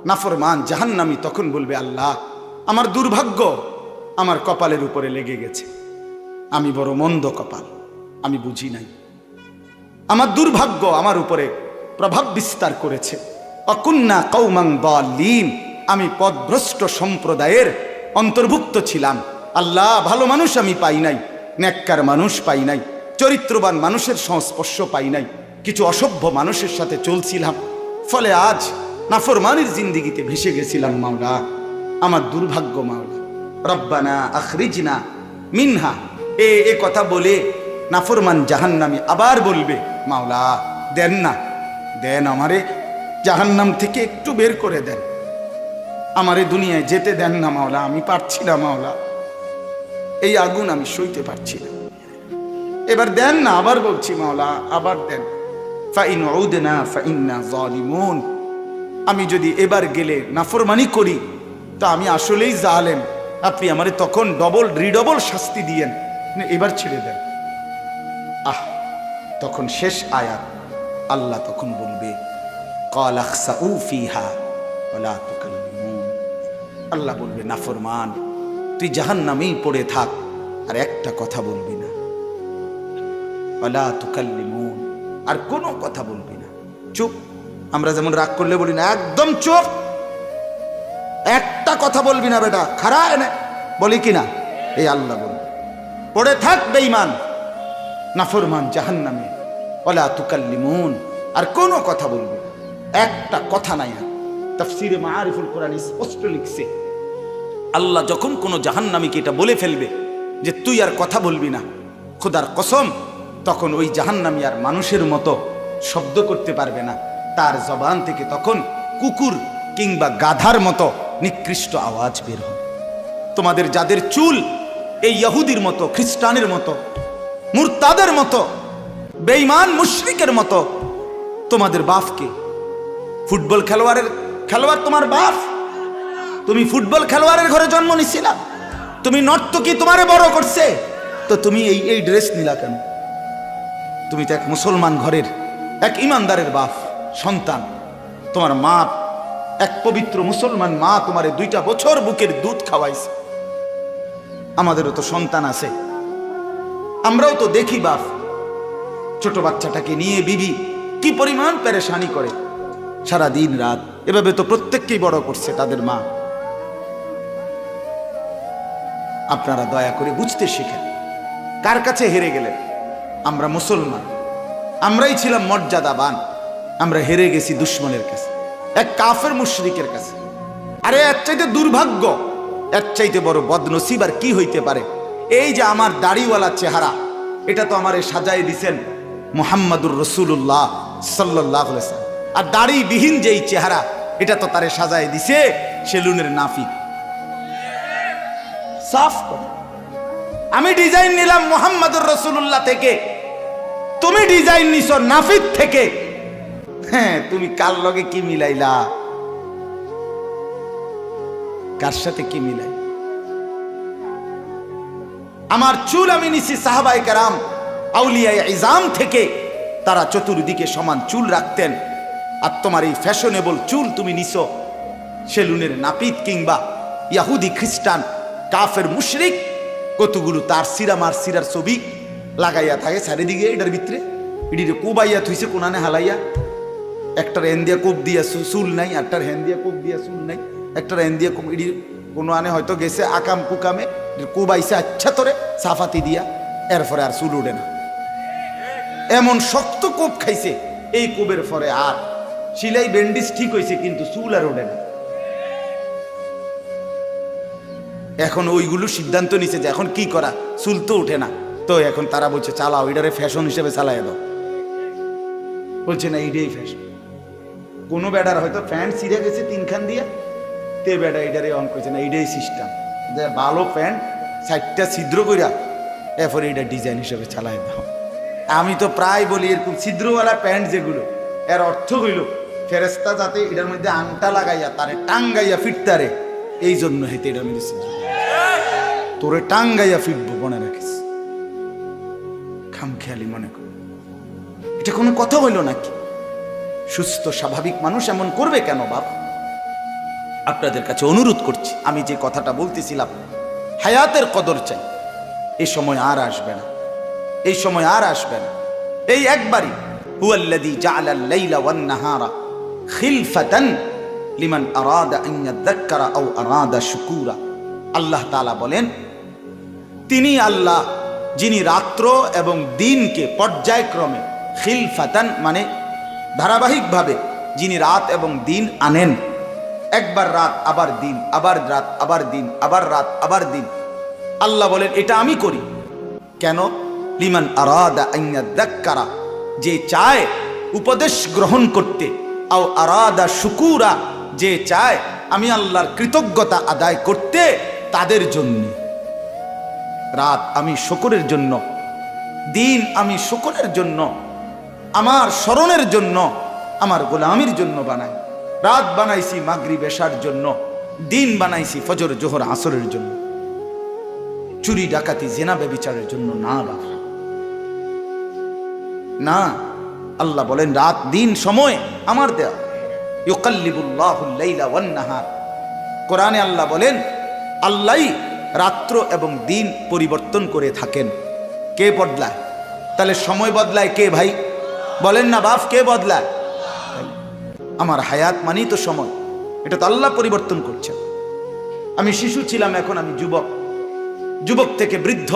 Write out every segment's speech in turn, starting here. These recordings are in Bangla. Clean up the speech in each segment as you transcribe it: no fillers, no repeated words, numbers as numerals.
নাফরমান জাহান্নামী তখন বলবে, আল্লাহ আমার দুর্ভাগ্য আমার কপালের উপরে লেগে গেছে, আমি বড় মন্দ কপাল, আমি বুঝি নাই, আমার দুর্ভাগ্য আমার উপরে প্রভাব বিস্তার করেছে। অকুন্না কওমান দাল্লিন, আমি পথভ্রষ্ট সম্প্রদায়ের অন্তর্ভুক্ত ছিলাম। আল্লাহ ভালো মানুষ আমি পাই নাই, নেককার মানুষ পাই নাই, চরিত্রবান মানুষের সংস্পর্শ পাই নাই, কিছু অসভ্য মানুষের সাথে চলছিলাম, ফলে আজ নাফরমানির জিন্দিগিতে ভেসে গেছিলাম। মাওলা আমার দুর্ভাগ্য, মাওলা রব্বানা আখরিজনা মিনহা। এ কথা বলে নাফরমান জাহান্নামী আবার বলবে, মাওলা দেন না, দেন আমারে জাহান্নাম থেকে একটু বের করে দেন, আমারে দুনিয়ায় যেতে দেন না মাওলা, আমি পারছি না মাওলা, এই আগুন আমি সইতে পারছি না, এবার দেন না। আবার বলছি মাওলা আবার দেন। ফাইন উদনা ফাইন্না যালিমুন, আমি যদি এবার গেলে নাফরমানি করি তা আমি আসলেই জালেম, আপনি আমারে তখন ডবল রিডবল শাস্তি দিয়েন, এবার ছেড়ে দেন। তখন শেষ আয়াত, আল্লাহ তখন বলবে ক্বাল আখসাউ ফিহা ওয়ালা তুকাল্লিমুন, আল্লাহ বলবে নাফরমান তুই জাহান্নামেই পড়ে থাক, আর একটা কথা বলবি না, ওয়ালা তুকাল্লিমুন, আর কোনো কথা বলবি না, চুপ। আমরা যেমন রাগ করলে বলি না, একদম চুপ, একটা কথা বলবি না বেটা, খারা এনে বলি কিনা, এই আল্লাহ বলবে পড়ে থাক বেঈমান নাফরমান জাহান্নামে, ওয়ালা তুকাল্লিমুন, আর কোনো কথা বলবি না, একটা কথা নাই। তাফসীরে মাআরিফুল কোরআন স্পষ্ট লিখছে, আল্লাহ যখন কোনো জাহান্নামীকে এটা বলে ফেলবে যে তুই আর কথা বলবি না, খোদার কসম তখন ওই জাহান্নামী আর মানুষের মতো শব্দ করতে পারবে না, তার জবান থেকে তখন কুকুর কিংবা গাধার মতো নিকৃষ্ট আওয়াজ বের হবে। তোমাদের যাদের চুল এই ইহুদির মতো, খ্রিস্টানের মতো, মুরতাদের মতো, বেঈমান মুশরিকের মতো, তোমাদের বাপকে ফুটবল খেলোয়াড় তোমার বাপ, তুমি ফুটবল খেলোয়াড়ের ঘরে জন্ম নিছিলা, তুমি নর্তকী তোমারে বড় করছে, তো তুমি এই ড্রেস নিলা কেন? তুমি তো এক মুসলমান ঘরের এক ইমানদারের বাপ সন্তান, তোমার মা এক পবিত্র মুসলমান মা তোমারে 2টা বছর বুকের দুধ খাওয়াইছে। আমাদেরও তো সন্তান আছে, আমরাও তো দেখি বাপ ছোট বাচ্চাটাকে নিয়ে বিবি কি পরিমাণ পেরেশানি করে সারা দিন রাত, এভাবে তো প্রত্যেককেই বড় করছে তাদের মা। আপনারা দয়া করে বুঝতে শিখেন, কার কাছে হেরে গেলেন? আমরা মুসলমান, আমরাই ছিলাম মর্যাদাবান, আমরা হেরে গেছি দুশ্মনের কাছে, এক কাফের মুশরিকের কাছে। আরে এর চাইতে দুর্ভাগ্য, এর চাইতে বড় বদনসিব আর কি হইতে পারে? এই যে আমার দাড়িওয়ালা চেহারা, এটা তো আমারে সাজায় দিছেন মুহাম্মাদুর রাসূলুল্লাহ সাল্লাল্লাহু আলাইহি ওয়াসাল্লাম, আর দাড়িবিহীন যেই চেহারা, এটা তো তারে সাজায় দিছে সেলুনের নাফিক। সাফ করে আমি ডিজাইন নিলাম মুহাম্মাদুর রাসূলুল্লাহ থেকে, তুমি ডিজাইন নিছো নাফিক থেকে। হ্যাঁ, তুমি কার লগে কি মিলাইলা, কার সাথে কি মিলাই? আমার চুল আমি নিছি সাহাবায়ে কেরাম আউলিয়ায়ে ইজাম থেকে, তারা চতুর্দিকে সমান চুল রাখতেন, আর তোমার এই ফ্যাশনেবল চুল তুমি নিছো সেলুনের নাপিত কিংবা ইহুদি খ্রিস্টান কাফের মুশরিক, কতগুলো তার সিরার ছবি লাগাইয়া থাকে চারিদিকে, এটার ভিতরে এটিরে কোবাইয়া থইছে কোনানে হালাইয়া, একটার হেন দিয়া কোপ দিয়া চুল নাই, একটার হেন দিয়া কোপ দিয়া চুল নাই, একটার হেন দিয়া কোপ, এটি কোনো আনে হয়তো গেছে আকাম কুকামে কোবাইছে আচ্ছা তোরে সাফাতি দিয়া, এরপরে আর চুল উঠে না, এমন শক্ত কোপ খাইছে, এই কোপের পরে আর সিলাই ব্যান্ডিজ ঠিক হয়েছে কিন্তু চুল আর ওঠে না। এখন ওইগুলো সিদ্ধান্ত নিছে যে এখন কি করা, চুল তো উঠে না, তো এখন তারা বলছে চালাও এটারে ফ্যাশন হিসেবে চালাই দাও, বলছে না এইটাই ফ্যাশন। কোনো বেডার হয়তো প্যান্ট ছিঁড়ে গেছে 3খান দিয়া, তে বেডা এটারে অন করছে না, এইটাই সিস্টেম যে ভালো প্যান্ট 4টা ছিদ্র কইরা এরপরে এটা ডিজাইন হিসেবে চালাই দাও। আমি তো প্রায় বলি এরকম ছিদ্রওয়ালা প্যান্ট যেগুলো, এর অর্থ হইল ফেরেস্তা যাতে এটার মধ্যে আংটা লাগাইয়া তারে টাঙ্গাইয়া ফিরতারে, এই জন্য হেতে এটার মধ্যে ছিদ্র, তোরে টাঙ্গাইয়া ফিরবো মনে রাখিস, খামখেয়ালি মনে কর। এটা কোনো কথা হইল নাকি? সুস্থ স্বাভাবিক মানুষ এমন করবে কেন বাপ? আপনাদের কাছে অনুরোধ করছি, আমি যে কথাটা বলতেছিলাম হায়াতের কদর চাই, এই সময় আর আসবে না, এই সময় আর আসবে না। এই একবারই হুয়াল্লাযী জাআলাল লাইলা ওয়ান নাহারা খিলফাতান লিমান আরাদা আন ইয়াযাক্কারা আও আরাদা শুকুরা। আল্লাহ তাআলা বলেন, তিনি আল্লাহ যিনি রাত্র এবং দিনকে পর্যায়ক্রমে, খিলফাতান মানে ধারাবাহিকভাবে যিনি রাত এবং দিন আনেন, একবার রাত আবার দিন, আবার রাত আবার দিন, আবার রাত আবার দিন। আল্লাহ বলেন এটা আমি করি। কেন? লিমান আরাদা আন ইয়াযাক্কারা, যে চায় উপদেশ গ্রহণ করতে, আও আরাদা শুকুরা, যে চায় আমি আল্লাহর কৃতজ্ঞতা আদায় করতে, তাদের জন্য। রাত আমি শুকরের জন্য, দিন আমি শুকরের জন্য, আমার স্মরণের জন্য, আমার গোলামির জন্য বানাই। রাত বানাইছি মাগরিব এশার জন্য, দিন বানাইছি ফজর জোহর আসরের জন্য, চুরি ডাকাতি জেনা ব্যভিচারের জন্য না বাবা, না। আল্লাহ বলেন রাত দিন সময় আমার দেয়া। ইউকাল্লিবুল্লাহুল লাইলা ওয়ান নাহার, কোরআনে আল্লাহ বলেন আল্লাহই রাত্র এবং দিন পরিবর্তন করে থাকেন। কে বদলায়? তাহলে সময় বদলায় কে ভাই? বলেন না বাপ, কে বদলায়? আমার হায়াত মানেই তো সময়, এটা তো আল্লাহ পরিবর্তন করছেন। আমি শিশু ছিলাম, এখন আমি যুবক, যুবক থেকে বৃদ্ধ,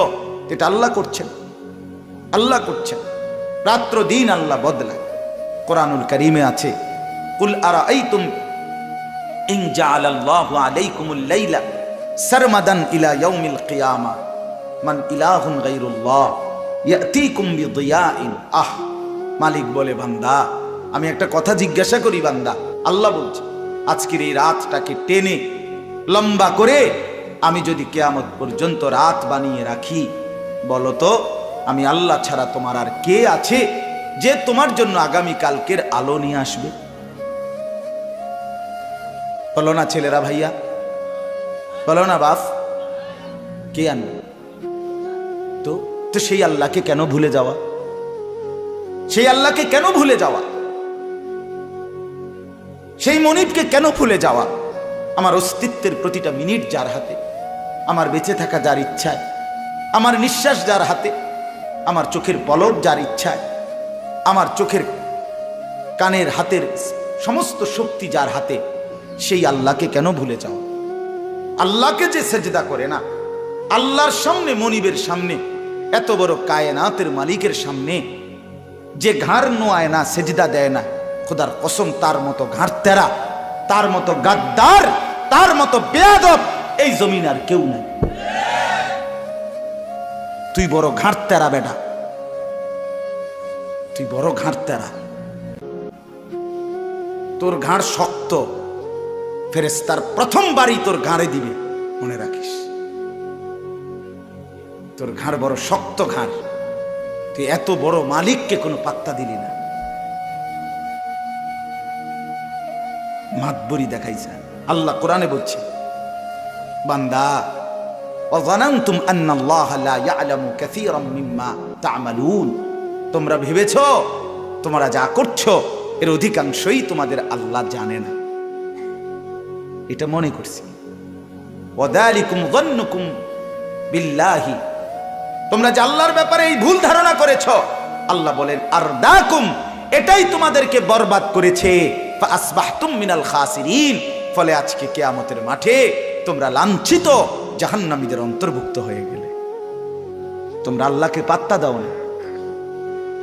এটা আল্লাহ করছেন, আল্লাহ করছেন। রাত্র দিন আল্লাহ বদলায়। কোরআনুল কারীমে আছে, কুল আরাআইতুম ইন জাআলাল্লাহু আলাইকুমুল লাইলা সারমাদান ইলা ইয়াউমিল কিয়ামা মান ইলাহুন গায়রুল্লাহ ইয়াতিকুম বিদিয়াইন। আহ, মালিক বলে বান্দা আমি একটা কথা জিজ্ঞাসা করি বান্দা, আল্লাহ বলছে আজকের এই রাতটাকে টেনে লম্বা করে আমি যদি কিয়ামত পর্যন্ত রাত বানিয়ে রাখি, বলো তো আমি আল্লাহ ছাড়া তোমার আর কে আছে যে তোমার জন্য আগামী কালকের আলো নিয়ে আসবে? বলো না ছেলেরা, ভাইয়া বলো না বাপ, কে আনবে? তো তো সেই আল্লাহকে কেন ভুলে যাওয়া? সেই আল্লাহকে কেন ভুলে যাওয়া? সেই মনিবকে কেন ভুলে যাওয়া? আমার অস্তিত্বের প্রতিটা মিনিট যার হাতে, আমার বেঁচে থাকা যার ইচ্ছায়, আমার নিঃশ্বাস যার হাতে, আমার চোখের পলক যার ইচ্ছায়, আমার চোখের কানের হাতের সমস্ত শক্তি যার হাতে, সেই আল্লাহকে কেন ভুলে যাও? আল্লাহকে যে সেজদা করে না, আল্লাহর সামনে, মনিবের সামনে, এত বড় কায়নাতের মালিকের সামনে যে ঘাড় নোয়ায় না, সেজদা দেয় না, খোদার কসম তার মতো ঘাড় তেরা, তার মতো গাদ্দার, তার মতো বেয়াদব এই জমিন আর কেউ নাই। তুই বড় ঘাড় তেরা বেটা, তুই বড় ঘাড় তেরা, তোর ঘাড় শক্ত, ফেরেশতার প্রথম বাড়ি তোর ঘাড়ে দিবে, মনে রাখিস। তোর ঘাড় বড় শক্ত ঘাড়, তুই এত বড় মালিককে কোনো পাত্তা দিলি না, মাতবরি দেখাইছে। আল্লাহ কোরআনে বলছে, বান্দা ওয়াযানানতুম আন্নাল্লাহা লা ইয়ালামু কাসীরাম মিম্মা তা'মালুন, তোমরা ভেবেছো তোমরা যা করছো এর অধিকাংশই তোমাদের আল্লাহ জানে না, এটা মনে করছি। ওয়াযালিকুম যান্নুকুম বিল্লাহি, তোমরা যে আল্লাহর ব্যাপারে এই ভুল ধারণা করেছো, আল্লাহ বলেন আরদাকুম, এটাই তোমাদেরকে বরবাদ করেছে। ফাআসবাহতুম মিনাল খাসিরিন, ফলে আজকে কিয়ামতের মাঠে তোমরা লাঞ্ছিত জাহান্নামীদের অন্তর্ভুক্ত হয়ে গেলে। তোমরা আল্লাহকে পাত্তা দাও না।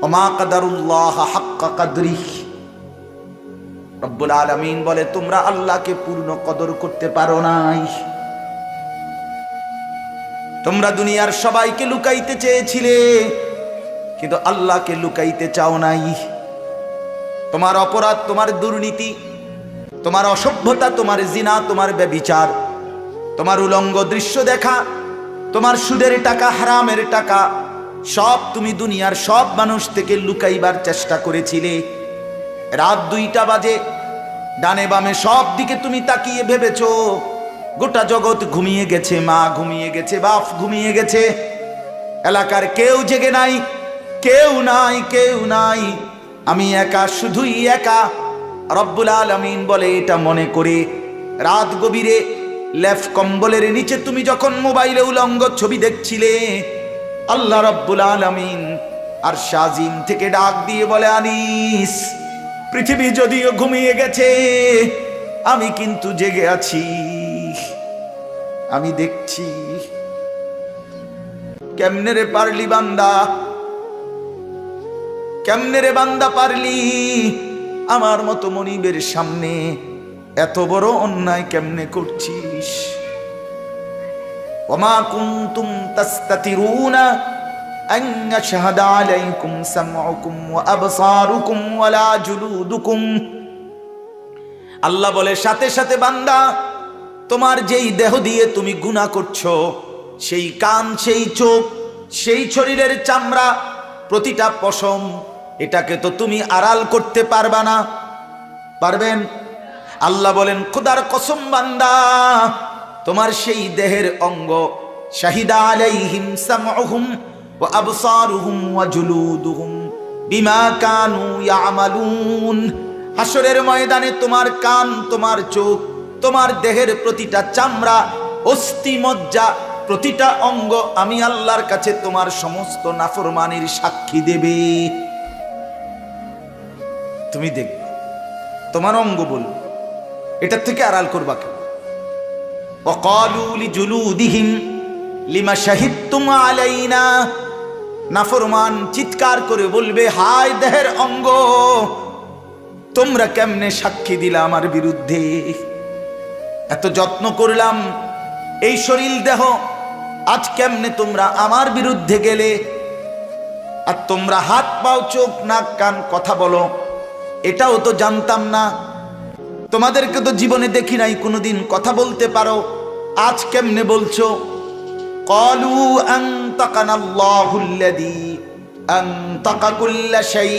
ওমা কাদারুল্লাহ হাক্কা কদরিহি, রব্বুল আলামিন বলে তোমরা আল্লাহকে পূর্ণ কদর করতে পারো নাই। তোমরা দুনিয়ার সবাইকে লুকাইতে চেয়েছিলে, কিন্তু আল্লাহকে লুকাইতে চাও নাই। তোমার অপরাধ, তোমার দুর্নীতি, তোমার অসভ্যতা, তোমার জিনা, তোমার ব্যভিচার, তোমার উলঙ্গ দৃশ্য দেখা, তোমার সুদের টাকা, হারামের টাকা, সব তুমি দুনিয়ার সব মানুষ থেকে লুকাইবার চেষ্টা করেছিলে। রাত 2টা বাজে, ডানে বামে সব দিকে তুমি তাকিয়ে ভেবেছো গোটা জগৎ ঘুমিয়ে গেছে, মা ঘুমিয়ে গেছে, বাপ ঘুমিয়ে গেছে, এলাকার কেউ জেগে নাই, কেউ নাই, কেউ নাই, আমি একা, শুধুই একা। রব্বুল আলামিন বলে এটা মনে করে রাত গভীরে লেফ কম্বলের নিচে তুমি যখন মোবাইলে উলঙ্গ ছবি দেখছিলে, আল্লাহ রাব্বুল আলামিন আর শাজিম থেকে ডাক দিয়ে বলে, আনিস, পৃথিবী যদিও ঘুমিয়ে গেছে, আমি কিন্তু জেগে আছি, আমি দেখছি। কেমনে রে পারলি বান্দা, কেমনে রে বান্দা পারলি আমার মতো মনিবের সামনে এত বড় অন্যায় কেমনে করছিস? ওমা কুনতুম তাস্তাতিরুনা আন ইয়াশহাদা আলাইকুম সামউকুম ওয়া আবসারুকুম ওয়ালা জুলুদুকুম। আল্লাহ বলে, সাথে সাথে বান্দা, তোমার যেই দেহ দিয়ে তুমি গুনাহ করছো, সেই কান, সেই চোখ, সেই শরীরের চামড়া, প্রতিটা পশম, এটাকে তো তুমি আড়াল করতে পারবা না। পারবেন? আল্লাহ বলেন, খোদার কসম বান্দা, তোমার সেই দেহের অঙ্গ, শাহিদা আলাইহিম সামউহুম ওয়া আবসারুহুম ওয়া জুলুদুহুম বিমা কানু ইয়ামালুন। হাসরের ময়দানে তোমার কান, তোমার চোখ, তোমার দেহের প্রতিটা চামড়া, অস্থি মজ্জা, প্রতিটা অঙ্গ আমি আল্লাহর কাছে তোমার সমস্ত নাফরমানির সাক্ষী দেবে। তুমি দেখবে, তোমার অঙ্গ বলবে, এটার থেকে আড়াল করবা কেন? ওয়াকালু লিজুলুদিহিম লিমা শাহিদতুম আলাইনা। নাফরমান চিৎকার করে বলবে, হায় দেহের অঙ্গ, তোমরা কেমনে সাক্ষী দিলা আমার বিরুদ্ধে? এত যত্ন করলাম এই শরীর দেহ, আজ কেমনে তোমরা আমার বিরুদ্ধে গেলে? আর তোমরা হাত পাও, চোখ, নাক, কান, কথা বলো, এটাও তো জানতাম না। তোমাদেরকে তো জীবনে দেখি নাই কোনোদিন কথা বলতে পারো, আজ কেমনে বলছো? ক্বালু আনতাকানাল্লাহুল্লাযী আনতাকা কুল্লা শাই।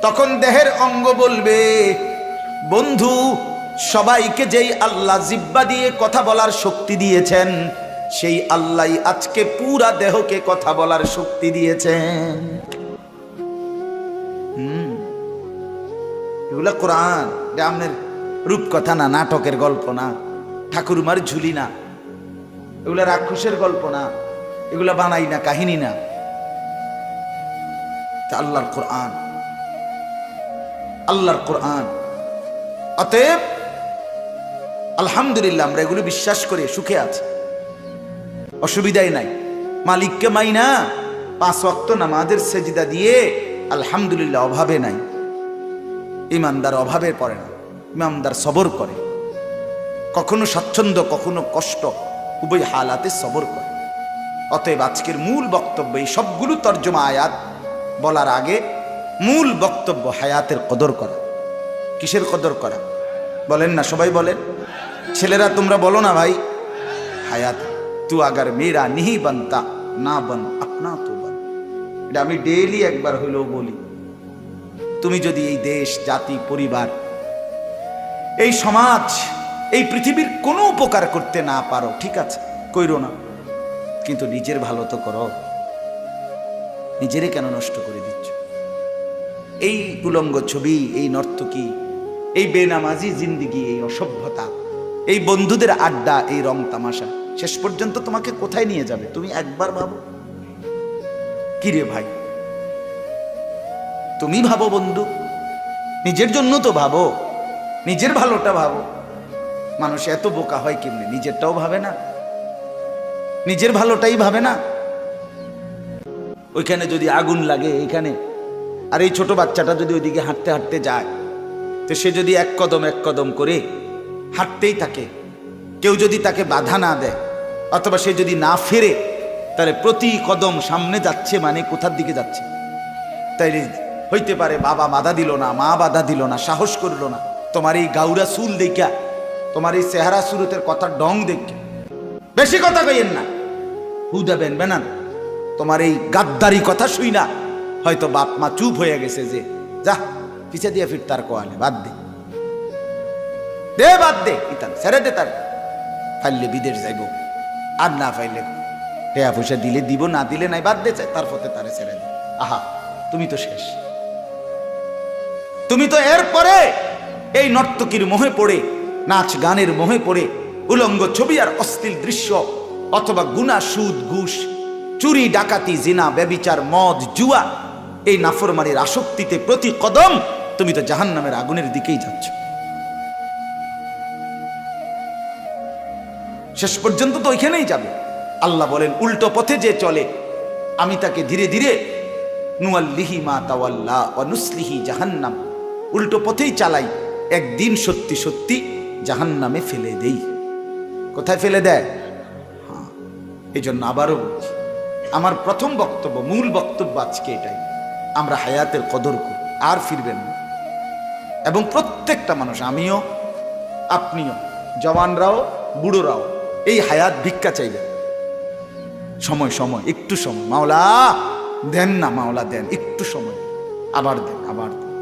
তখন দেহের অঙ্গ বলবে, বন্ধু, সবাইকে যেই আল্লাহ জিহ্বা দিয়ে কথা বলার শক্তি দিয়েছেন, সেই আল্লাহই আজকে পুরা দেহকে কথা বলার শক্তি দিয়েছেন। এগুলা কোরআন, এটা আপনার রূপকথা না, নাটকের গল্প না, ঠাকুরমার ঝুলি না, এগুলা রাক্ষসের গল্প না, এগুলা বানাই না, কাহিনী না, আল্লাহর কোরআন, আল্লাহর কোরআন। অতএব আলহামদুলিল্লাহ, আমরা এগুলো বিশ্বাস করে সুখে আছি, অসুবিধাই নাই। মালিককে মাইনা 5 ওয়াক্ত নামাজের সেজদা দিয়ে আলহামদুলিল্লাহ, অভাবে নাই। ইমানদার অভাবে পড়ে না, ইমানদার সবর করে, কখনো স্বচ্ছন্দ, কখনো কষ্ট, উভয় হালাতে সবর করে। অতএব আজকের মূল বক্তব্য, এই সবগুলো তর্জমা আয়াত বলার আগে মূল বক্তব্য হায়াতের কদর করা। কিসের কদর করা বলেন না? সবাই বলেন, ছেলেরা তোমরা বলো না ভাই, হায়াত। তু আগার মেরা নিহি বানতা না বন আপনা তো বন। এটা আমি ডেইলি একবার হইলেও বলি। তুমি যদি এই দেশ, জাতি, পরিবার, এই সমাজ, এই পৃথিবীর কোনো উপকার করতে না পারো, ঠিক আছে, কইরো না, কিন্তু নিজের ভালো তো করো। নিজেরে কেন নষ্ট করে দিচ্ছ? এই উলঙ্গ ছবি, এই নর্তকী, এই বেনামাজি জিন্দিগি, এই অসভ্যতা, এই বন্ধুদের আড্ডা, এই রং তামাশা শেষ পর্যন্ত তোমাকে কোথায় নিয়ে যাবে? তুমি একবার ভাবো। কিরে ভাই, তুমি ভাবো বন্ধু, নিজের জন্য তো ভাবো, নিজের ভালোটা ভাবো। মানুষ এত বোকা হয় কেমনে? নিজেরটাও ভাবে না, নিজের ভালোটাই ভাবে না। ওইখানে যদি আগুন লাগে এইখানে, আর এই ছোট বাচ্চাটা যদি ওইদিকে হাঁটতে হাঁটতে যায়, তো সে যদি এক কদম করে হাঁটতেই থাকে, কেউ যদি তাকে বাধা না দেয়, অথবা সে যদি না ফেরে, তাহলে প্রতি কদম সামনে যাচ্ছে মানে কোথার দিকে যাচ্ছে? তাইলে হইতে পারে বাবা বাধা দিল না, মা বাধা দিল না, সাহস করলো না, তোমার এই গাউরা চুল দেখা, তোমার এই চেহারা সুরতের কথা ডং দেখে। বেশি কথা কইেন না, হুদা বেনবে না। তোমার এই গাদ্দারি কথা শুই না হয়তো বাপ মা চুপ হয়ে গেছে, যে যা পিছে দিয়ে ফির তার কোয়ালে বাদ দে, দে বাদ দে, ইতান ছেড়ে দে, তার ফাইলে বিদেশ যাইব, আর না ফাইলে টেয়া পয়সা দিলে দিব, না দিলে নাই, বাদ দে, তার পথে তারে ছেড়ে দে। আহা, তুমি তো শেষ। তুমি তো এরপরে এই নর্তকীর মোহে পড়ে, নাচ গানের মোহে পড়ে, উলঙ্গ ছবি আর অশ্লীল দৃশ্য, অথবা গুনাহ, সুদ, ঘুষ, চুরি, ডাকাতি, জিনা, ব্যভিচার, মদ, জুয়া, এই নাফরমানির আসক্তিতে প্রতি কদম তুমি তো জাহান্নামের আগুনের দিকেই যাচ্ছ। শেষ পর্যন্ত তো ওইখানেই যাবে। আল্লাহ বলেন, উল্টো পথে যে চলে আমি তাকে ধীরে ধীরে নুয়াল্লিহি মা তাওয়াল্লা ওয়া নুসলিহি জাহান্নাম, উল্টো পথেই চালাই, একদিন সত্যি সত্যি জাহান্নামে ফেলে দেই। কোথায় ফেলে দেয়? হ্যাঁ, এই জন্য আবারও বলছি, আমার প্রথম বক্তব্য, মূল বক্তব্য আজকে এটাই, আমরা হায়াতের কদর করি, আর ফিরবেন না। এবং প্রত্যেকটা মানুষ, আমিও, আপনিও, জওয়ানরাও, বুড়োরাও এই হায়াত ভিক্ষা চাইবেন। সময় সময়, একটু সময়, মাওলা দেন না, মাওলা দেন, একটু সময়, আবার দেন, আবার দেন,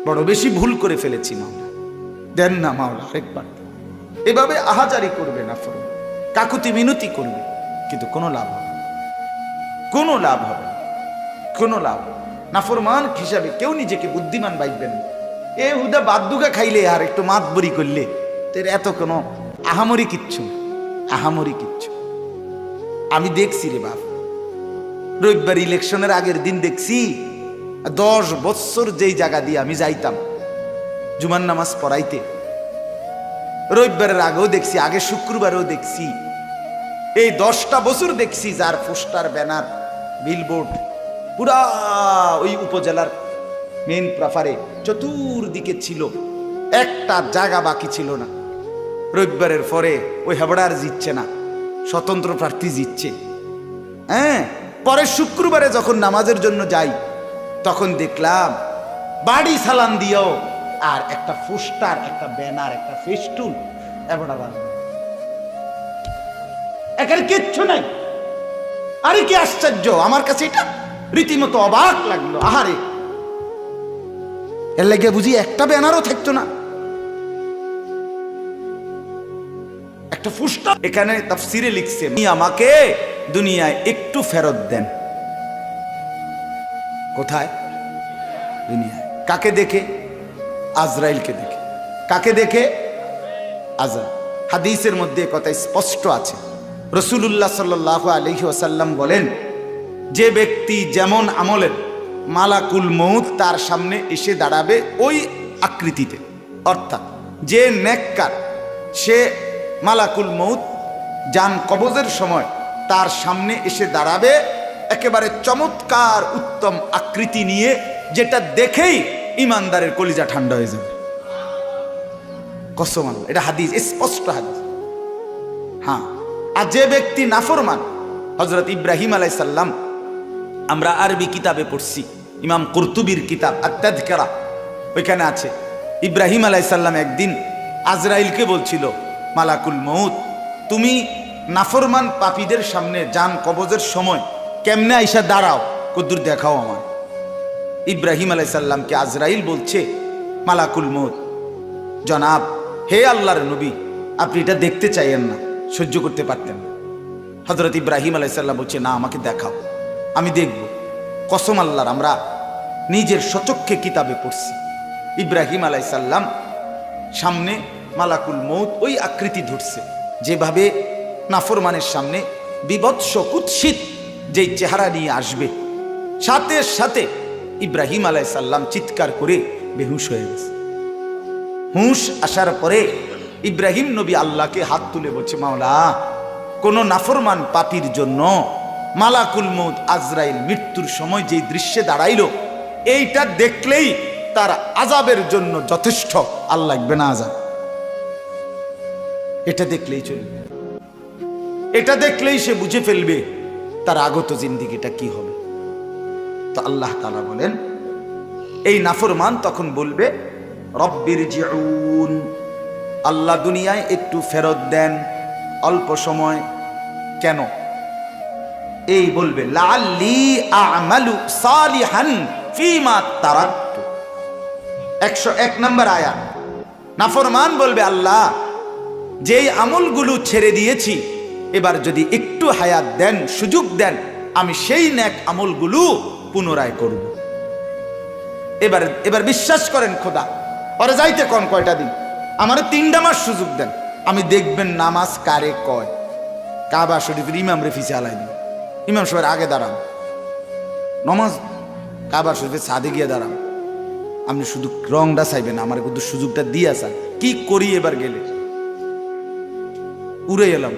বড় বেশি ভুল করে ফেলেছি, মাওলা দেন না, মাওলা আরেকবার দেন। এভাবে আহাজারি করবে না, কাকুতি মিনতি করবে, কিন্তু কোনো লাভ হবে না, কোনো লাভ হবে না, কোনো লাভ। নাফরমান হিসাবে কেউ নিজেকে বুদ্ধিমান ভাববেন না। এ হুদা বাদুগা খাইলে আর একটু মাতবরি করলে তোর এত কোনো আহামরি কিচ্ছু, আহামরি কিচ্ছু। আমি দেখছি রে বাপ, রবিবার ইলেকশনের আগের দিন দেখছি 10 বছর যেই জায়গা দিয়ে আমি যাইতাম জুমার নামাজ পড়াইতে, রবিবারের আগেও দেখছি, আগে শুক্রবারেও দেখছি, এই 10টা বছর দেখছি যার পোস্টার, ব্যানার, বিলবোর্ড পুরা ওই উপজেলার মেন প্রাফারে চতুর্দিকে ছিল, একটা জায়গা বাকি ছিল না। রবিবারের পরে ওই হেবড়ার জিতছে না, স্বতন্ত্র প্রার্থী জিতছে। হ্যাঁ, পরে শুক্রবারে যখন নামাজের জন্য যাই তখন দেখলাম বাড়ি সালান দিয়েও আর একটা পোস্টার, একটা ব্যানার, একটা ফেস্টুন, এখানে কিচ্ছু নাই। আরে কি আশ্চর্য, আমার কাছে এটা রীতিমতো অবাক লাগলো। আহারে, এর লাগে বুঝি একটা ব্যানারও থাকতো না, একটা পোস্টার। এখানে তাফসিরে লিখছে, আমাকে দুনিয়ায় একটু ফেরত দেন। কোথায়? দুনিয়ায়। কাকে দেখে? আজরাইলকে দেখে। কাকে দেখে? আজরাইল। হাদিসের মধ্যে কথা স্পষ্ট আছে, রাসূলুল্লাহ সাল্লাল্লাহু আলাইহি ওয়াসাল্লাম বলেন, যে ব্যক্তি যেমন আমলের, মালাকুল মউত তার সামনে এসে দাঁড়াবে ওই আকৃতিতে। অর্থাৎ যে নেককার, সে মালাকুল মউত জান কবজের সময় তার সামনে এসে দাঁড়াবে একেবারে চমৎকার উত্তম আকৃতি নিয়ে, যেটা দেখেই ইমানদারের কলিজা ঠান্ডা হয়ে যাবে। কসম, এটা হাদিস, স্পষ্ট হাদিস। হ্যাঁ, আর যে ব্যক্তি নাফরমান, হযরত ইব্রাহিম আলাইহিস সালাম, আমরা আরবি কিতাবে পড়ছি, ইমাম কুরতুবির কিতাব আত-তাযকিরা, ওইখানে আছে ইব্রাহিম আলাইহিস সালাম একদিন আজরাইলকে বলছিল, মালাকুল মউত তুমি নাফরমান পাপীদের সামনে জান কবজের সময় কেমনে আইসা দাঁড়াও, কদ্দুর দেখাও আমার। ইব্রাহিম আলাইহিস সালামকে আজরাইল বলছে, মালাকুল মউত, জনাব, হে আল্লাহর নবী, আপনি এটা দেখতে চাইেন না, সহ্য করতে পারতেন না। হযরত ইব্রাহিম আলাইহিস সালাম বলছে, না, আমাকে দেখাও, আমি দেখব। কসম আল্লাহর, আমরা নিজের সচক্ষে কিতাবে পড়ছি, ইব্রাহিম আলাইহিস সালাম সামনে মালাকুল মউত ওই আকৃতি ধরছে, যেভাবে নাফরমানের সামনে বিভৎস কুৎসিত যেই চেহারা নিয়ে আসবে, সাথে সাথে ইব্রাহিম আলাইহিস সালাম চিৎকার করে বেহুশ হয়ে গেছে। হুঁশ আসার পরে ইব্রাহিম নবী আল্লাহকে হাত তুলে বলছে, মাওলা, কোন নাফরমান পাপীর জন্য মালাকুল মউত আজরাইল মৃত্যুর সময় যেই দৃশ্যে দাঁড়াইলো, এইটা দেখলেই তার আযাবের জন্য যথেষ্ট, আর লাগবে না আযাব। এটা দেখলেই চলবে, এটা দেখলেই সে বুঝে ফেলবে তার আগত জিন্দেগিটা কি হবে। তো আল্লাহ তাআলা বলেন, এই নাফরমান তখন বলবে, রব্বিরজিউন, আল্লাহ দুনিয়ায় একটু ফেরত দেন, অল্প সময়। কেন? এই বলবে, লাআল্লি আ'মালু সালিহান ফীমা তারাকতু। 101 নম্বর আয়াত। নাফরমান বলবে, আল্লাহ, যেই আমলগুলো ছেড়ে দিয়েছি, এবার যদি একটু হায়াত দেন, সুযোগ দেন, আমি সেই নেক আমলগুলো পুনরায় করব। এবার বিশ্বাস করেন খোদা, ওরে যাইতে কোন কয়টা দিন, আমার 3 মাস সুযোগ দেন, আমি দেখবেন নামাজ কারে কয়। কাবা শরীফের ইমাম রে ফিসে আলাই দিন, ইমাম সাহেবের আগে দাঁড়ান, নমাজ কাবা শরীফের ছাদে গিয়ে দাঁড়ান, আপনি শুধু রংটা চাইবেন, আমার কিন্তু সুযোগটা দিয়ে আসা। কি করি এবার গেলে? উড়ে এলাম,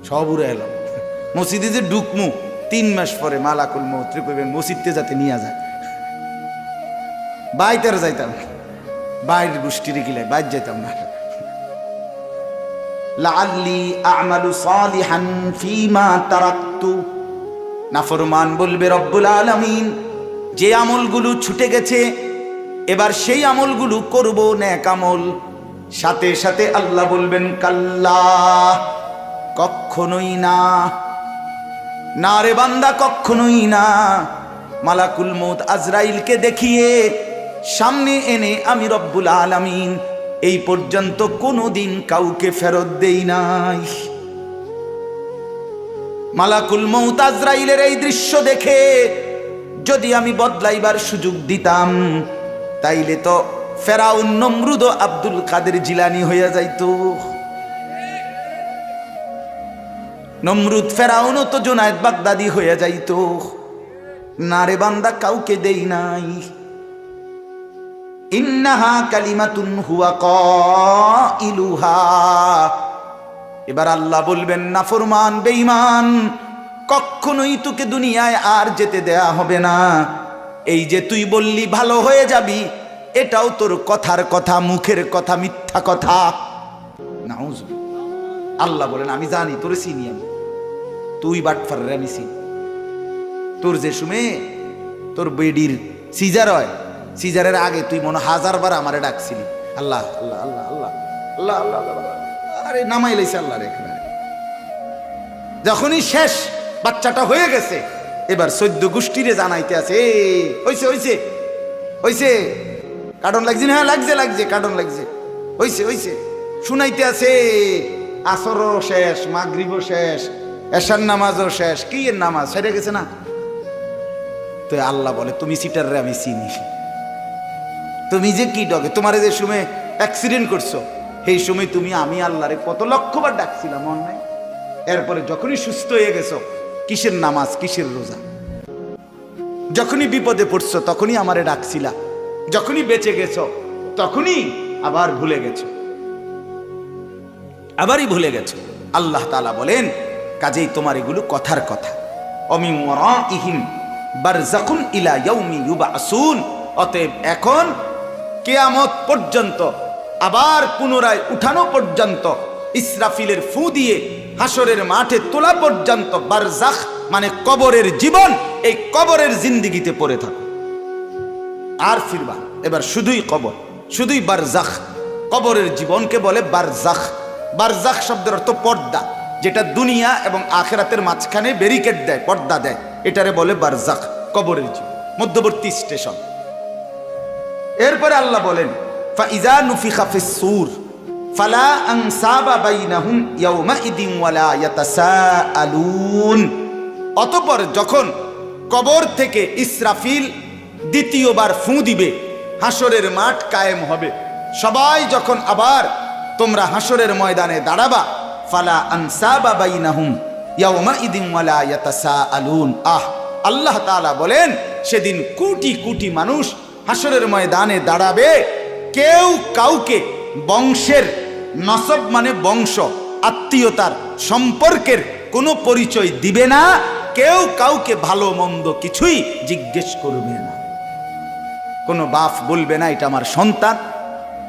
সব উড়ে এলাম। মসজিদে যে ঢুকমু 3 মাস পরে মালাকুল মউত কইবেন মসজিদে যাতে নিয়ে যায়। বাইতের যাইতাম, বাইরের গোষ্ঠীর গিলে বাইর যাইতাম না। লাআল্লি আ'মালু সালিহান ফীমা তারাকতু, নাফরমান বলবে রব্বুল আলামিন যে আমলগুলো ছুটে গেছে এবার সেই আমলগুলো করব, নেক আমল। সাথে সাথে আল্লাহ বলবেন কাল্লা, কখনোই না, না রে বান্দা কখনোই না। মালাকুল মউত আজরাইলকে দেখিয়ে সামনে এনে আমি রব্বুল আলামিন এই পর্যন্ত কোনোদিন কাউকে ফেরত দেই নাই। মালাকুল মউত আজরাইলের এই দৃশ্য দেখে যদি আমি বদলাইবার সুযোগ দিতাম তাইলে তো ফেরাউন নমরুদ আব্দুল কাদের জিলানী হইয়া যাইতো। নমরুদ ফেরাউনও তো জুনায়েদ বাগদাদি হইয়া যাইতো। না রে বান্দা কাউকে দেই নাই। ইন্নাহা কালিমাতুন হুয়া কাইলুহা, এবার আল্লাহ বলবেন নাফরমান বেঈমান কখনোই তোকে দুনিয়ায় আর যেতে দেয়া হবে না। এই যে তুই বললি ভালো হয়ে যাবি, এটাও তোর কথার কথা, মুখের কথা, মিথ্যা কথা। নাউজুবিল্লাহ। আল্লাহ বলেন আমি জানি, তোরে চিনি আমি, তুই বাটফারের আমি চিনি। তোর যে সময় তোর বেডির সিজার হয়, সিজারের আগে তুই মনে 1000 বার আমারে ডাকছিলি আল্লাহ আল্লাহ আল্লাহ আল্লাহ আল্লাহ আল্লাহ আল্লাহ, আরে নামাই লাইছে আল্লাহ রেখে। যখনই শেষ বাচ্চাটা হয়ে গেছে এবার 14 গোষ্ঠীরে জানাইতে আছে, হইছে হইছে হইছে, কার্টন লাগছে না? হ্যাঁ লাগছে লাগছে, কার্টন লাগছে, হইছে হইছে, শুনাইতে আছে। আসরও শেষ, মাগরিবও শেষ, এশার নামাজও শেষ, কি এর নামাজ সেরে গেছে না? তো আল্লাহ বলে তুমি সিটাররে আমি চিনি, তুমি যে কি ডগে, তোমার যে সময় অ্যাক্সিডেন্ট করছো সেই সময় তুমি আমি আল্লাহরে কত লক্ষবার ডাকছিলাম অন্যায়। এরপরে যখনই সুস্থ হয়ে গেছো কিসের নামাজ কিসের রোজা? যখনই বিপদে পড়ছো তখনই আমারে ডাকছিলা, যখনই বেঁচে গেছো তখনই আবার ভুলে গেছো, আবারই ভুলে গেছো। আল্লাহ তাআলা বলেন কাজেই তোমার এগুলো কথার কথা। অমিন ওয়ারাইহিম বারযাকুন ইলা ইয়াউমি ইউবআসুন, অতএব এখন কিয়ামত পর্যন্ত, আবার পুনরায় উঠানো পর্যন্ত, ইসরাফিলের ফু দিয়ে হাসরের মাঠে তোলা পর্যন্ত, বারজাখ মানে কবরের জীবন, এই কবরের জিন্দেগিতে পড়ে থাকো আর ফিরবা। এবার শুধুই কবর, শুধুই বারজাখ। কবরের জীবনকে বলে বারজাখ। বারজাখ শব্দের অর্থ পর্দা, যেটা দুনিয়া এবং আখিরাতের মাঝখানে ব্যারিকেড দেয়, পর্দা দেয়, এটারে বলে বারজাখ, কবরের জীবন, মধ্যবর্তী স্টেশন। এরপরে আল্লাহ বলেন ফাইজা নুফিখা ফিস সূর ফালা আনসাবা বাইনাহুম ইয়াওমাইদিন ওয়ালা ইয়াতাসাআলুন, অতঃপর যখন কবর থেকে ইসরাফিল দ্বিতীয়বার ফু দিবে, হাসরের মাঠ কায়েম হবে, সবাই যখন আবার তোমরা হাসরের ময়দানে দাঁড়াবা, ফালা আনসাবা বাইনাহুম ইয়াওমাইদিন ওয়ালা ইয়াতাসাআলুন। আল্লাহ তাআলা বলেন সেদিন কোটি কোটি মানুষ হাসরের ময়দানে দাঁড়াবে, কেউ কাউকে বংশের, নসব মানে বংশ, আত্মীয়তার, সম্পর্কের কোনো পরিচয় দিবে না, কেউ কাউকে ভালো মন্দ কিছুই জিজ্ঞেস করবে না। কোনো বাপ বলবে না এটা আমার সন্তান,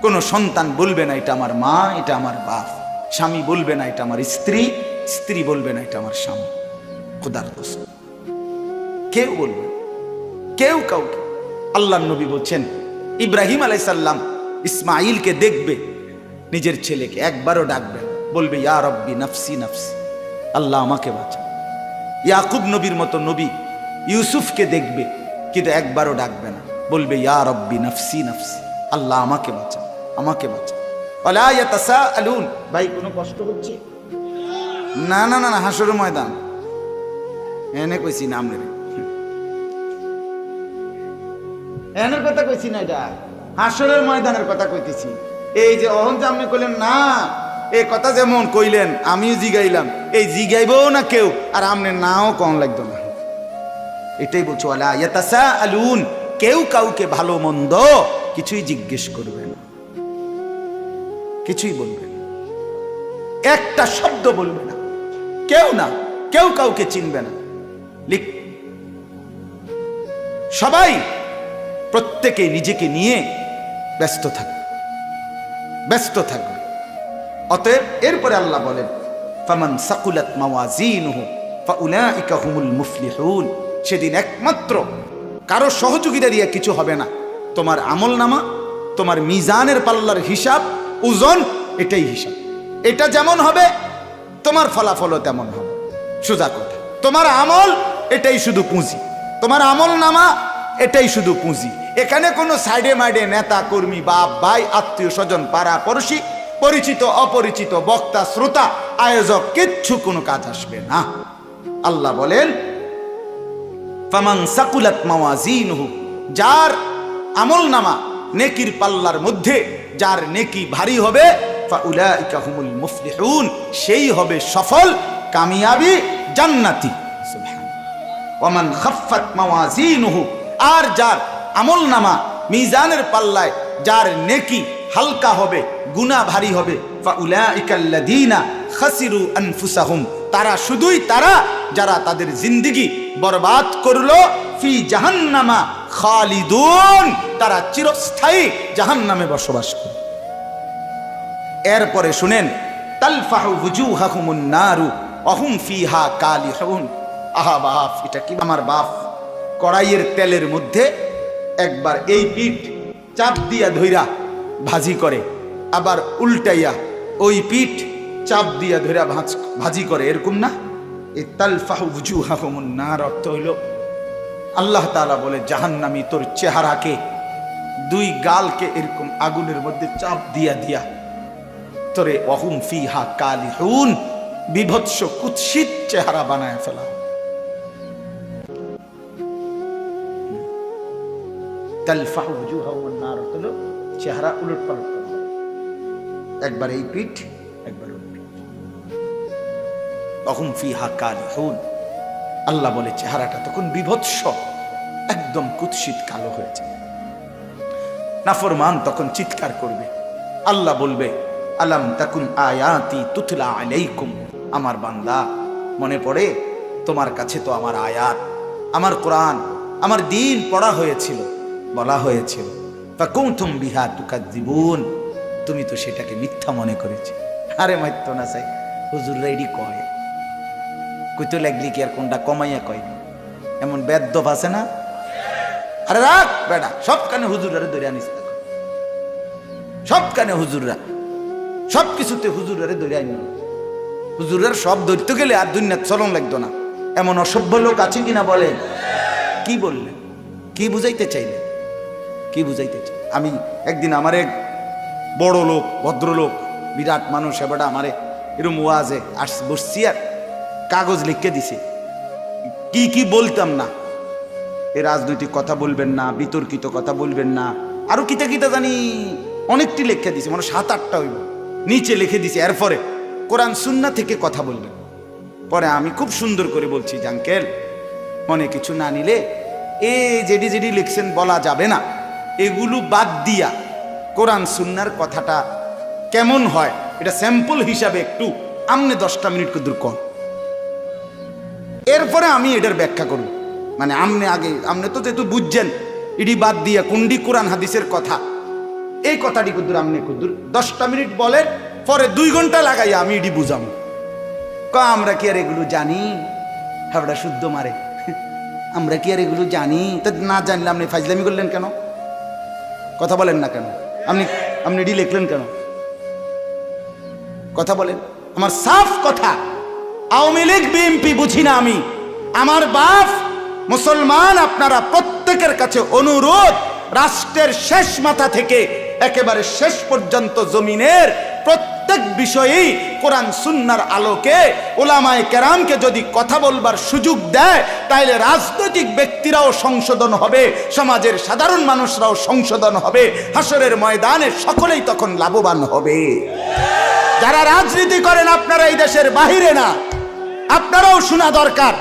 কোনো সন্তান বলবে না এটা আমার মা, এটা আমার বাপ, স্বামী বলবে না এটা আমার স্ত্রী, স্ত্রী বলবে না এটা আমার স্বামী। খোদার কসম কেউ বলবে, কেউ কাউকে। আল্লাহর নবী বলছেন ইব্রাহিম আলাইহিস সালাম ইসমাইলকে দেখবে, নিজের ছেলেকে একবারও ডাকবে, বলবে ইয়া রব্বি নাফসি নাফসি, আল্লাহ আমাকে বাঁচা। ইয়াকুব নবীর মতো নবী ইউসুফকে দেখবে, কিন্তু একবারও ডাকবে না, বলবে ইয়া রব্বি নাফসি নাফসি, আল্লাহ আমাকে বাঁচা, আমাকে বাঁচা। ওয়ালা ইয়াতাসাআলুন, ভাই কোনো কষ্ট হচ্ছে? না না না, হাসরের ময়দান এনে কইছি নাম রে, এনের কথা কইছি না, এটা হাসরের ময়দানের কথা কইতেছি। এই যে অহন যে আপনি কইলেন না, এই কথা যেমন কইলেন আমিও জিগাইলাম, এই জিগাইবও না কেউ আর আমনে নাও কম লাগতো না। এটাই বলছো, ওয়ালা ইয়াতাসাআলুন, কেউ কাউকে ভালো মন্দ কিছুই জিজ্ঞেস করবে না, কিছুই বলবে না, একটা শব্দ বলবে না, কেউ না, কেউ কাউকে চিনবে না। লিখ, সবাই প্রত্যেকে নিজেকে নিয়ে ব্যস্ত থাকবে, ব্যস্ত থাকবে। অতএব এরপরে আল্লাহ বলেন, ফামান সাকুলাত মাওয়াজিনুহু ফাউলাইকা হুমুল মুফলিহুন, সেদিন একমাত্র কারো সহযোগিতা দিয়ে কিছু হবে না। তোমার আমলনামা, তোমার মিজানের পাল্লার হিসাব, ওজন, এটাই হিসাব। এটা যেমন হবে তোমার ফলাফলও তেমন হবে। সোজা কথা, তোমার আমল এটাই শুধু পুঁজি, তোমার আমলনামা এটাই শুধু পুঁজি। এখানে কোনো সাইডে মাইডে নেতা কর্মী, বাপ ভাই, আত্মীয় স্বজন, পাড়া পড়শি, পরিচিত অপরিচিত, বক্তা শ্রোতা, আয়োজক, কিচ্ছু কোনো কাজ আসবে না। আল্লাহ বলেন, ফামান সাকুলাত মাওয়াজিনুহু, যার আমলনামা নেকির পাল্লার মধ্যে যার নেকি ভারী হবে, ফাউলাইকা হুমুল মুফলিহুন, সেই হবে সফল, কামিয়াবি, জান্নাতি। সুবহানাল্লাহ। ওয়ামান খাফফাত মাওয়াজিনুহু, আর যার আমলনামা মিজানের পাল্লায় যার নেকি হালকা হবে, গুনাহ ভারী হবে, ফাউলাইকাল্লাযীনা খাসিরু আনফুসাহুম, তারা শুধুই তারা যারা তাদের জিন্দেগি বরবাদ করলো, ফি জাহান্নামা খালিদুন, তারা চিরস্থায়ী জাহান্নামে বসবাস করে। এরপরে শুনেন, তালফাহু ওয়ুজুহাহুমুন নারু ওয়া হুম ফিহা কালিহুন। আহা বাপ, এটা কি আমার বাপ, কড়াইয়ের তেলের মধ্যে একবার এই পিঠ চাপ দিয়া ধইরা ভাজি করে, আবার উল্টাইয়া ওই পিঠ চাপ দিয়া ধইরা ভাজি করে, এরকম না? এই তালফাহু ওয়ুজুহাহুমুন নার অর্থ হইল, আল্লাহ তাআলা বলে, জাহান্নামী তোর চেহারাকে, দুই গালকে এরকম আগুনের মধ্যে চাপ দিয়া দিয়া তোরে ওয়া হুম ফিহা কালিহুন, বিভৎস কুৎসিত চেহারা বানায় ফেলা। তালফাহু ওয়ুজুহাহুমুন নার হলো চেহারা উলট পালট করা, একবার এই পিঠ একবার ওই পিঠ। ওয়া হুম ফিহা কালিহুন, আল্লাহ বলে চেহারাটা তখন বিভৎস, একদম কুৎসিত কালো হয়ে যায়। নাফরমান তখন চিৎকার করবে, আল্লাহ বলবে, আলাম তাকুন আয়াতি তুতলা আলাইকুম, আমার বান্দা মনে পড়ে তোমার কাছে তো আমার আয়াত, আমার কোরআন, আমার দ্বীন পড়া হয়েছিল, বলা হয়েছিল, ফাকুনতুম বিহা তুকাজ্জিবুন, তুমি তো সেটাকে মিথ্যা মনে করেছো। আরে মাইত্য না চাই, হুজুররা এডি কয়, কইতে লাগলি কি আর কোনটা কমাইয়া কয়, এমন বেদ্যপ আছে না? আরে রাখ বেটা, সব কানে হুজুররা ধরে আনিস, সব কানে হুজুররা, সব কিছুতে হুজুররা ধরে আইন। হুজুরের সব ধরতে গেলে আর দুনিয়া চলন লাগতো না। এমন অসভ্য লোক আছে কিনা বলেন? কি বললেন, কি বুঝাইতে চাইলেন, কি বুঝাইতে চাই? আমি একদিন আমার এক বড় লোক, ভদ্রলোক, বিরাট মানুষ, এবারটা আমারে এরম ওয়াজে বসছি আর কাগজ লিখে দিছে, কি কি বলতাম না, এ রাজনৈতিক কথা বলবেন না, বিতর্কিত কথা বলবেন না, আরো কিতা কিতা জানি অনেকটি লিখে দিছে, মানে 7-8টা হইব, নিচে লিখে দিছে, এরপরে কোরআন সুন্নাহ থেকে কথা বলবেন। পরে আমি খুব সুন্দর করে বলছি, জাঙ্কেল মনে কিছু না নিলে এ যেডি যেডি লিখছেন বলা যাবে না, এগুলো বাদ দিয়া কোরআন সুন্নাহর কথাটা কেমন হয় এটা স্যাম্পল হিসাবে একটু আমনে 10টা মিনিট দূর কর, এরপরে আমি এটার ব্যাখ্যা করব। মানে আমনে আগে, আমনে তো যেহেতু বুঝছেন ইডি বাদ দিয়া কুন্ডি কোরআন হাদিসের কথা, এই কথাটি কুদ্দুর আমনে কুদ্দুর 10টা মিনিট বলে, পরে 2 ঘন্টা লাগাইয়া আমি ইডি বুঝাম। আমরা কি আর এগুলো জানি? হাবড়া শুদ্ধ মারে, আমরা কি আর এগুলো জানি? তা না জানলে আপনি ফাজলামি করলেন কেন? কথা বলেন না কেন? আপনি ডি লিখলেন কেন? কথা বলেন। আমার সাফ কথা, আওয়ামী লীগ বিএনপি বুঝি না আমি, আমার বাপ মুসলমান। আপনারা প্রত্যেকের কাছে অনুরোধ, রাষ্ট্রের শেষ মাথা থেকে একেবারে শেষ পর্যন্ত জমিনের প্রত্যেক বিষয়েই কোরআন সুন্নাহর আলোকে উলামায়ে কেরামকে যদি কথা বলবার সুযোগ দেয়, তাইলে রাজনৈতিক ব্যক্তিরাও সংশোধন হবে, সমাজের সাধারণ মানুষরাও সংশোধন হবে, হাসরের ময়দানে সকলেই তখন লাভবান হবে। যারা রাজনীতি করেন আপনারা এই দেশের বাহিরে না, আপনারাও শোনা দরকার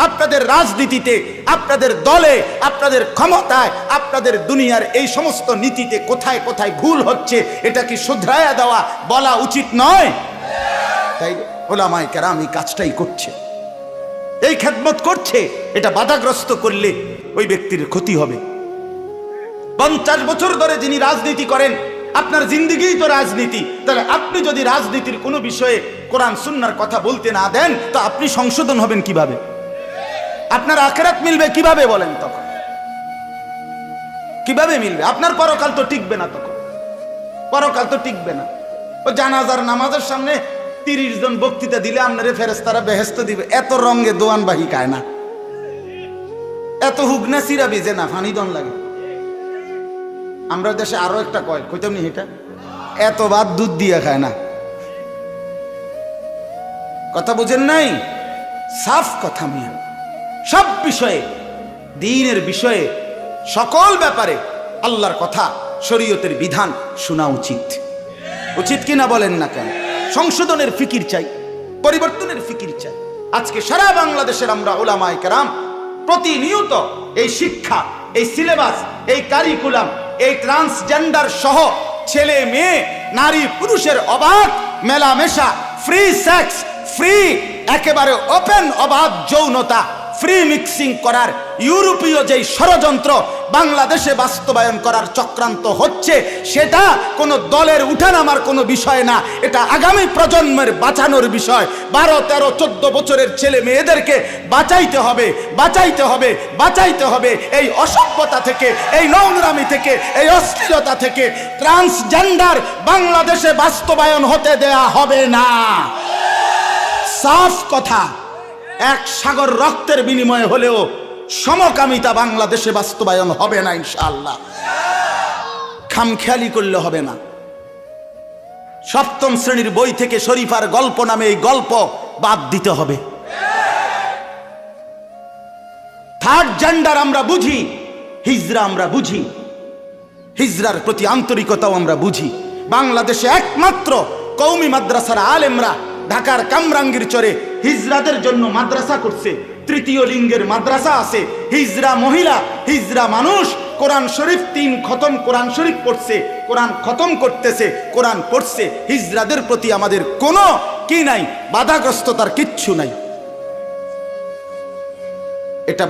আপনাদের রাজনীতিতে, আপনাদের দলে, আপনাদের ক্ষমতায়, আপনাদের দুনিয়ার এই সমস্ত নীতিতে কোথায় কোথায় ভুল হচ্ছে, এটা কি শুধরায়া দেওয়া বলা উচিত নয়? তাই উলামায়ে কেরাম এই কাজটাই করছে, এই খেদমত করছে। এটা বাধাগ্রস্ত করলে ওই ব্যক্তির ক্ষতি হবে। 50 বছর ধরে যিনি রাজনীতি করেন, আপনার জিন্দেগিই তো রাজনীতি, তাহলে আপনি যদি রাজনীতির কোনো বিষয়ে কোরআন সুন্নাহর কথা বলতে না দেন, তো আপনি সংশোধন হবেন কিভাবে? আপনার আখিরাত মিলবে কিভাবে বলেন? তখন কিভাবে মিলবে? আপনার পরকাল তো টিকবে না, তখন পরকাল তো টিকবে না। ও জানাজার নামাজের সামনে 30 জন বক্তৃতা দিলে আপনারে ফেরেশতারা বেহেশত দিবে। এত রঙে দোয়ান বাহি খায় না, এত হুগনা সিরা ভিজে না, ফানি দন লাগে। আমরা দেশে আরো একটা কইতাম নি, এটা এত ভাত দুধ দিয়ে খায় না। কথা বুঝেন নাই? সাফ কথা মিয়া, সব বিষয়ে, দ্বীনের বিষয়ে, সকল ব্যাপারে আল্লাহর কথা, শরীয়তের বিধান শোনা উচিত। উচিত কিনা বলেন না কেন? সংশোধনের ফিকির চাই, পরিবর্তনের ফিকির চাই। আজকে সারা বাংলাদেশের আমরা উলামায়ে কেরাম প্রতিনিয়ত এই শিক্ষা, এই সিলেবাস, এই কারিকুলাম, এই ট্রান্সজেন্ডার সহ ছেলে মেয়ে, নারী পুরুষের অবাধ মেলামেশা, ফ্রি সেক্স, ফ্রি একেবারে ওপেন অবাধ যৌনতা, ফ্রি মিক্সিং করার ইউরোপীয় যেই ষড়যন্ত্র বাংলাদেশে বাস্তবায়ন করার চক্রান্ত হচ্ছে, সেটা কোনো দলের উঠানামার কোনো বিষয় না, এটা আগামী প্রজন্মের বাঁচানোর বিষয়। 12, 13, 14 বছরের ছেলে মেয়েদেরকে বাঁচাইতে হবে, বাঁচাইতে হবে, বাঁচাইতে হবে এই অসভ্যতা থেকে, এই নোংরামি থেকে, এই অশ্লীলতা থেকে। ট্রান্সজেন্ডার বাংলাদেশে বাস্তবায়ন হতে দেয়া হবে না। সাফ কথা, এক সাগর রক্তের বিনিময়ে হলেও সমকামিতা বাংলাদেশে বাস্তবায়ন হবে না ইনশাআল্লাহ। খামখেয়ালি করলে হবে না। 7ম শ্রেণীর বই থেকে শরীফার গল্প নামে এই গল্প বাদ দিতে হবে। থার্ড জেন্ডার আমরা বুঝি, হিজরা আমরা বুঝি, হিজরার প্রতি আন্তরিকতাও আমরা বুঝি। বাংলাদেশে একমাত্র কওমি মাদ্রাসার আলেমরা ঢাকার কামরাঙ্গীর চরে হিজরাদের জন্য মাদ্রাসা করছে। 3য় লিঙ্গের মাদ্রাসা আছে। হিজরা মহিলা, হিজরা মানুষ কোরআন শরীফ 3 খতম কোরআন শরীফ পড়ছে, কোরআন খতম করতেছে, কোরআন পড়ছে। হিজরাদের প্রতি আমাদের কোনো কি নাই, বাধাগ্রস্ততার কিচ্ছু নাই। এটা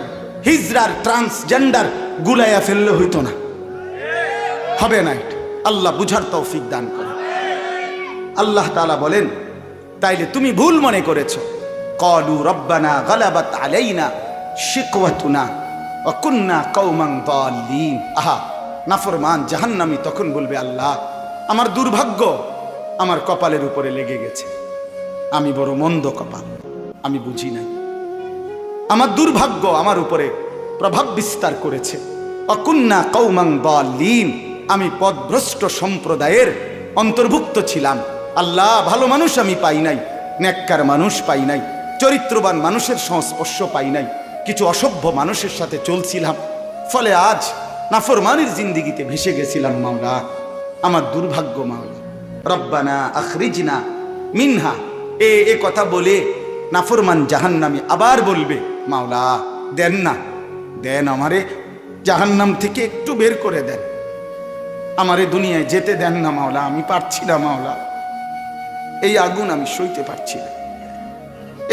হিজরার ট্রান্সজেন্ডার গুলাইয়া ফেললে হইতো না, হবে না। এটা আল্লাহ বুঝার তৌফিক দান করে। আল্লাহ তাআলা বলেন, তাইলে তুমি ভুল মনে করেছো। ক্বালু রব্বানা গালাবাত আলাইনা শিকওয়াতুনা ওয়া কুন্না কওমান দাল্লিন। আহা, নাফরমান জাহান্নামী তখন বলবে, আল্লাহ আমার দুর্ভাগ্য আমার কপালের উপরে লেগে গেছে, আমি বড় মন্দ কপাল, আমি বুঝি নাই। আমার দুর্ভাগ্য আমার উপরে প্রভাব বিস্তার করেছে। ওয়া কুন্না কওমান দাল্লিন, আমি পথভ্রষ্ট সম্প্রদায়ের অন্তর্ভুক্ত ছিলাম। আল্লাহ ভালো মানুষ আমি পাই নাই, নেককার মানুষ পাই নাই, চরিত্রবান মানুষের সংস্পর্শ পাই নাই, কিছু অসভ্য মানুষের সাথে চলছিলাম, ফলে আজ নাফরমানির জিন্দিগিতে ভেসে গেছিলাম। মাওলা আমার দুর্ভাগ্য, মাওলা রব্বানা আখরিজনা মিনহা। এ কথা বলে নাফরমান জাহান্নামী আবার বলবে, মাওলা দেন না, দেন আমারে জাহান্নাম থেকে একটু বের করে দেন, আমারে দুনিয়ায় যেতে দেন না মাওলা, আমি পারছি না মাওলা, এই আগুন আমি সইতে পারছি না,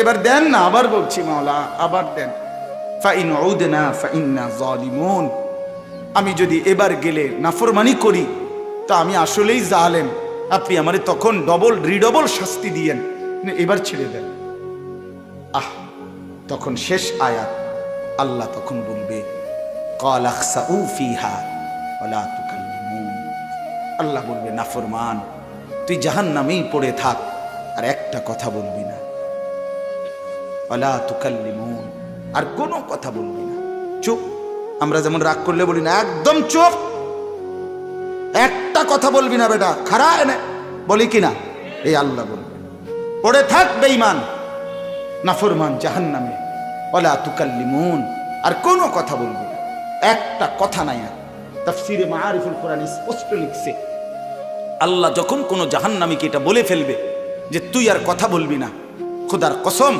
এবার দেন না। আবার বলছি মাওলা, আবার দেন। ফাইন উদনা ফাইন্না যালিমুন, আমি যদি এবার গেলে নাফরমানি করি তা আমি আসলেই জালেম, আপনি আমারে তখন রিডবল শাস্তি দিয়েন, এবার ছেড়ে দেন। আহ, তখন শেষ আয়াত, আল্লাহ তখন বলবে, ক্বালা খসাউ ফিহা ওয়ালা তুকাল্লিমুন। আল্লাহ বলবে, নাফরমান তুই জাহান্নামেই পড়ে থাক, আর একটা কথা বলবি না, ওয়ালা তুকাল্লিমুন, আর কোনো কথা বলবি না, চুপ। আমরা যেমন রাগ করলে বলি না, একদম চুপ, একটা কথা বলবি না বেটা, খারা এনে বলি কিনা, এই আল্লাহ বলবে। পড়ে থাক বেঈমান, নাফরমান, জাহান্নামে, ওয়ালা তুকাল্লিমুন, আর কোনো কথা বলবে না, একটা কথা নাই। আর তাফসীরে মাআরিফুল কোরআন স্পষ্ট লিখছে, আল্লাহ যখন কোনো জাহান্নামীকে এটা বলে ফেলবে যে তুই আর কথা বলবি না, খোদার কসম,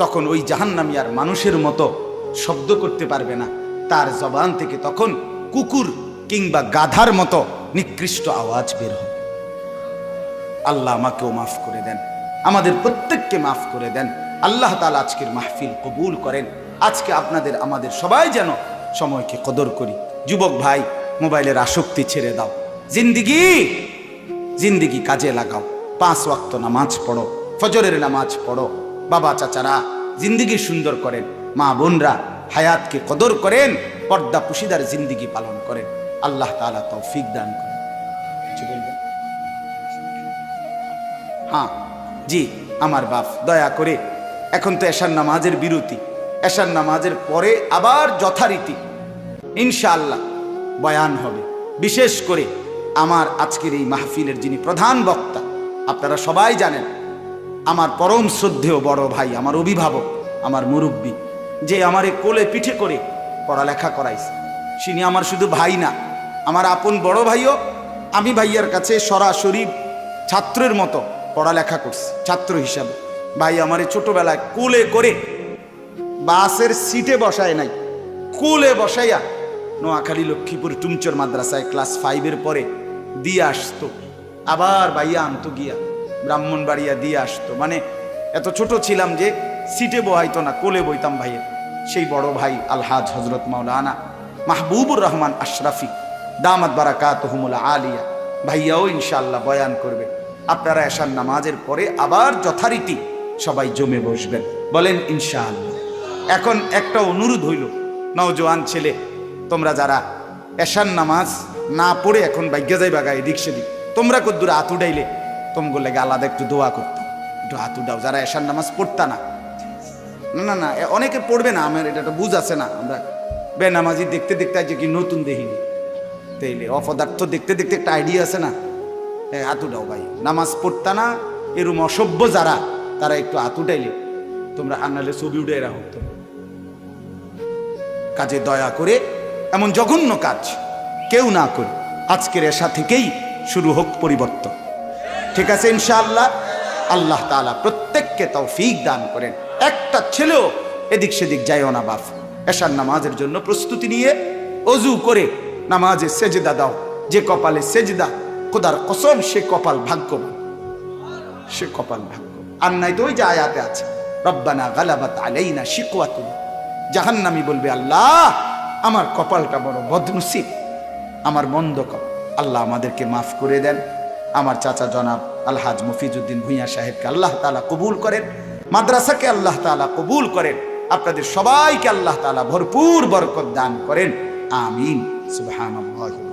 তখন ওই জাহান্নামী আর মানুষের মতো শব্দ করতে পারবে না, তার জবান থেকে তখন কুকুর কিংবা গাধার মতো নিকৃষ্ট আওয়াজ বের হবে। আল্লাহ আমাকেও মাফ করে দেন, আমাদের প্রত্যেককে মাফ করে দেন। আল্লাহ তাআলা আজকের মাহফিল কবুল করেন। আজকে আপনাদের আমাদের সবাই যেন সময়কে কদর করি। যুবক ভাই, মোবাইলের আসক্তি ছেড়ে দাও, জিন্দিগি কাজে লাগাও, 5 ওয়াক্ত নামাজ পড়ো, ফজরের নামাজ পড়ো। বাবা চাচারা জিন্দিগি সুন্দর করেন, মা বোনরা হায়াতকে কদর করেন, পর্দা পুশিদার জিন্দিগি পালন করেন। আল্লাহ তাআলা তৌফিক দান করেন। কিছু বলবেন? হ্যাঁ জি, আমার বাপ, দয়া করে, এখন তো এশার নামাজের বিরতি, এশার নামাজের পরে আবার যথারীতি ইনশাআল্লাহ বয়ান হবে। বিশেষ করে আমার আজকের এই মাহফিলের যিনি প্রধান বক্তা, আপনারা সবাই জানেন, আমার পরম শ্রদ্ধেয় বড় ভাই, আমার অভিভাবক, আমার মুরব্বী, যে আমারে কোলে পিঠে করে পড়ালেখা করাইছে, তিনি আমার শুধু ভাই না, আমার আপন বড় ভাইও। আমি ভাইয়ার কাছে সরাসরি ছাত্রের মতো পড়ালেখা করছি, ছাত্র হিসাবে। ভাই আমারে ছোটবেলায় কোলে করে বাসের সিটে বসায় নাই, কোলে বসাইয়া নোয়াখালী লক্ষ্মীপুর টুমচর মাদ্রাসায় ক্লাস 5-এর পরে দিয়ে আসতো, আবার ভাইয়া আনতো গিয়া ব্রাহ্মণবাড়িয়া দিয়ে আসতো। মানে এত ছোট ছিলাম যে সিটে বহাইতো না, কোলে বইতাম ভাইয়ের। সেই বড় ভাই আলহাজ হজরত মাওলানা মাহবুবুর রহমান আশরাফি দামাত বারাকাতুহুমুল আলিয়া, ভাইয়াও ইনশাআল্লাহ বয়ান করবে। আপনারা এশার নামাজের পরে আবার যথারীতি সবাই জমে বসবেন, বলেন ইনশাআল্লাহ। এখন একটা অনুরোধ হইল, নওজোয়ান ছেলে, তোমরা যারা এশার নামাজ না পড়ে এখন ভাগ্যে যাই বাগা এদিক সেদিক, তোমরা কদ্দুর হাত উঠাইলে তোমগুলো লেগে আলাদা একটু দোয়া করতাম, একটু হাত উঠাও যারা এশার নামাজ পড়তা না। না না, অনেকে পড়বে না, আমার এটা বুঝ আছে না, আমরা বেনামাজি দেখতে দেখতে আজ কি নতুন দেখিনি, তাইলে অপদার্থ দেখতে দেখতে একটা আইডিয়া আছে না। হাত উঠাও ভাই, নামাজ পড়তা না এরম অসভ্য যারা, তারা একটু হাত উঠাইলে তোমরা, আনালে ছবি উঠে রাখো তো। কাজে দয়া করে এমন জঘন্য কাজ কেউ না করে, আজকের এশা থেকেই শুরু হোক পরিবর্তন, ঠিক আছে ইনশাআল্লাহ। আল্লাহ তাআলা প্রত্যেককে তৌফিক দান করেন। একটা ছেলেও এদিক সেদিক যায়ও না বাপ, এশার নামাজের জন্য প্রস্তুতি নিয়ে অজু করে নামাজে সেজদা দাও। যে কপালে সেজদা, খোদার কসম, সে কপাল ভাগ্যবান, সে কপাল ভাগ্য। আর নাই তো ওই যে আয়াতে আছে, রব্বানা গালাবাত আলাইনা শিকওয়াতুনা, জাহান্নামী বলবে আল্লাহ আমার কপালটা বড় বদনসিব, আমার মন্দ কপাল। আল্লাহ আমাদেরকে মাফ করে দেন। আমার চাচা জনাব আলহাজ মফিজউদ্দিন ভূঁইয়া সাহেবকে আল্লাহ তাআলা কবুল করেন, মাদ্রাসাকে আল্লাহ তাআলা কবুল করেন, আপনাদের সবাইকে আল্লাহ তাআলা ভরপুর বরকত দান করেন। আমিন। সুবহানাল্লাহ।